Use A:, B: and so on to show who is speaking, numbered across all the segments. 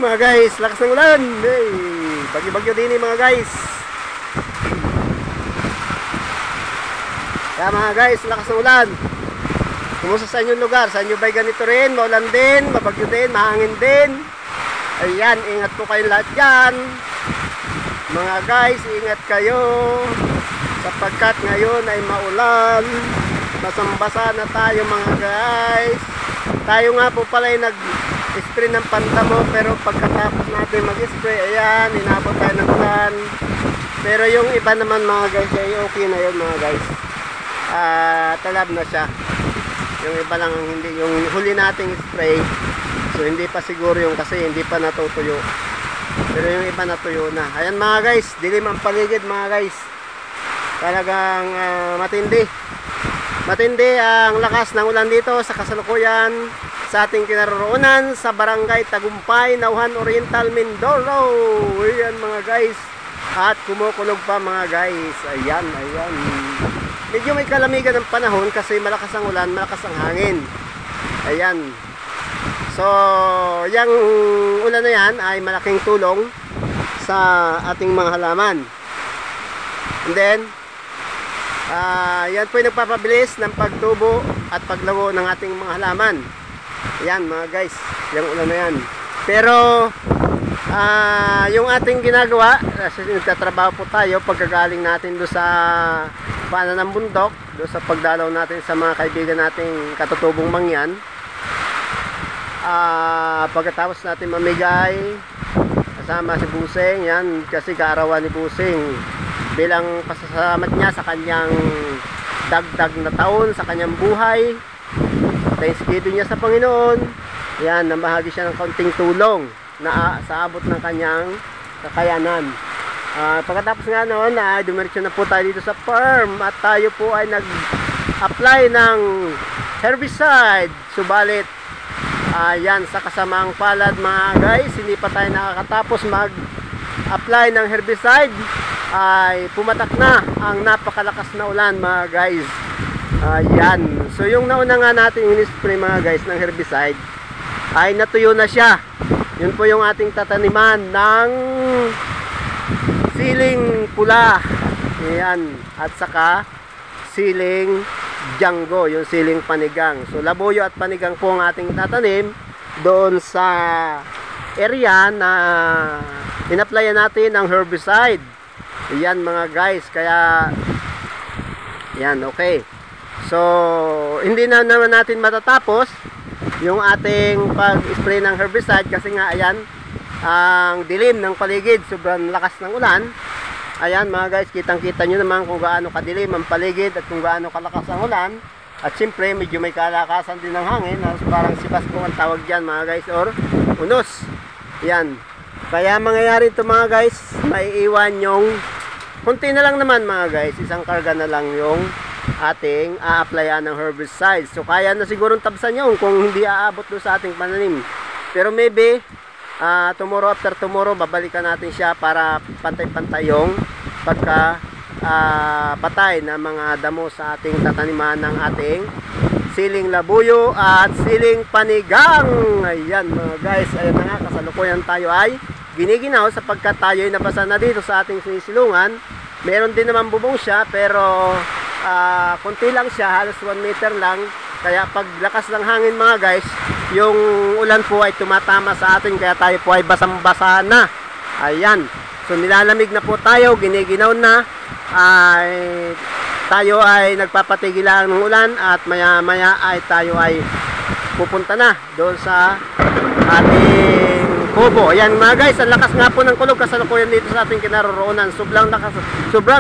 A: mga guys, lakas ng ulan. Hey, bagyo-bagyo din mga guys. Kaya mga guys, lakas ng ulan. Kumusta sa inyong lugar? Sa inyo ba'y ganito rin? Maulan din, mabagyo din, mahangin din. Ayan, ingat po kayong lahat dyan. Mga guys, ingat kayo. Sapagkat ngayon ay maulan. Basang-basa na tayo mga guys. Tayo nga po pala ay nag-spray ng pandamo, pero pagkatapos natin mag-spray, ayan, inabot tayo ng ulan. Pero yung iba naman mga guys, ay okay na yun mga guys. Talab na siya. Yung iba lang hindi, yung huli nating spray, so hindi pa siguro yung kasi hindi pa natutuyo. Pero yung iba natuyo na. Ayan mga guys, dilim ang paligid mga guys. Talagang matindi. Matindi ang lakas ng ulan dito sa kasalukuyan sa ating kinaroroonan sa Barangay Tagumpay, Nauhan Oriental, Mindoro. Ayan mga guys. At kumukulog pa mga guys. Ayan, ayan. Medyo may kalamigan ng panahon kasi malakas ang ulan, malakas ang hangin. Ayan. So, yung ulan na yan ay malaking tulong sa ating mga halaman. And then, yan po yung nagpapabilis ng pagtubo at paglago ng ating mga halaman. Ayan mga guys, yung ulan na yan. Pero, yung ating ginagawa, kasi nagtatrabaho po tayo pagkagaling natin doon sa paanan ng bundok, doon sa pagdalaw natin sa mga kaibigan nating katutubong mangyan. Pagkatapos natin mamigay kasama si Busing, yan kasi kaarawan ni Busing bilang pasasalamat niya sa kanyang dagdag na taon sa kanyang buhay, thanksgiving niya sa Panginoon. Yan, namahagi siya ng kaunting tulong na sa abot ng kanyang kakayanan. Pagkatapos nga noon, dumiretso na po tayo dito sa farm at tayo po ay nag-apply ng herbicide. Subalit, yan, sa kasamaang palad mga guys, hindi pa tayo nakakatapos mag-apply ng herbicide, ay pumatak na ang napakalakas na ulan mga guys. Yan, so yung nauna nga natin in-spray mga guys ng herbicide ay natuyo na siya. Yun po yung ating tataniman ng siling pula, yan, at saka siling Django, yung siling panigang. So labuyo at panigang po ang ating tatanim doon sa area na in-applyan natin ng herbicide. Yan mga guys, kaya yan, okay. So hindi na naman natin matatapos yung ating pag-spray ng herbicide kasi nga ayan, ang dilim ng paligid, sobrang lakas ng ulan. Ayan mga guys, kitang-kita nyo naman kung gaano kadilim ang paligid at kung gaano kalakas ang ulan. At siyempre, medyo may kalakasan din ng hangin. Parang sibaskong ang tawag dyan mga guys, or unos. Yan. Kaya mangyayari ito mga guys, maiiwan yung kunti na lang naman mga guys, isang karga na lang yung ating a-applyan ng herbicide. So kaya na sigurong tabsan yun kung hindi aabot doon sa ating pananim. Pero maybe tomorrow after tomorrow babalikan natin siya para pantay-pantay yung pagka patay na mga damo sa ating tataniman ng ating siling labuyo at siling panigang. Ayan mga guys, ayan na nga, kasalukuyan tayo ay giniginaw sapagkat tayo ay nabasa na dito sa ating sinisilungan. Meron din naman bubong siya pero konti lang siya, halos 1 meter lang. Kaya pag lakas ng hangin mga guys, yung ulan po ay tumatama sa atin, kaya tayo po ay basang-basa na. Ayan, so nilalamig na po tayo, giniginaw na, tayo ay nagpapatigil lang ng ulan at maya maya ay tayo ay pupunta na doon sa ating kubo. Ayan mga guys, ang lakas nga po ng kulog kasalukuyan dito sa ating kinaroroonan. Sobrang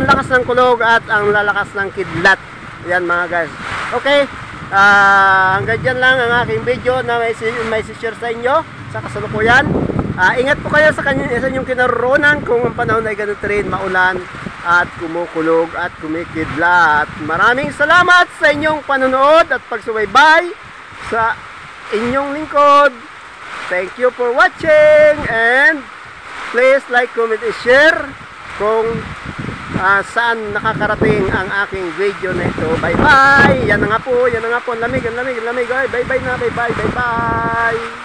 A: lakas ng kulog at ang lalakas ng kidlat. Ayan mga guys, okay. Hanggang dyan lang ang aking video na may share sa inyo sa kasalukuyan. Ingat po kayo sa inyong kinaroroonan kung ang panahon ay ganito rin, maulan at kumukulog at kumikidlat. Maraming salamat sa inyong panonood at pagsubaybay sa inyong lingkod. Thank you for watching and please like, comment, and share kung saan nakakarating ang aking video na ito. Bye bye. Yan na nga po, ang lamig. Bye bye na, bye bye.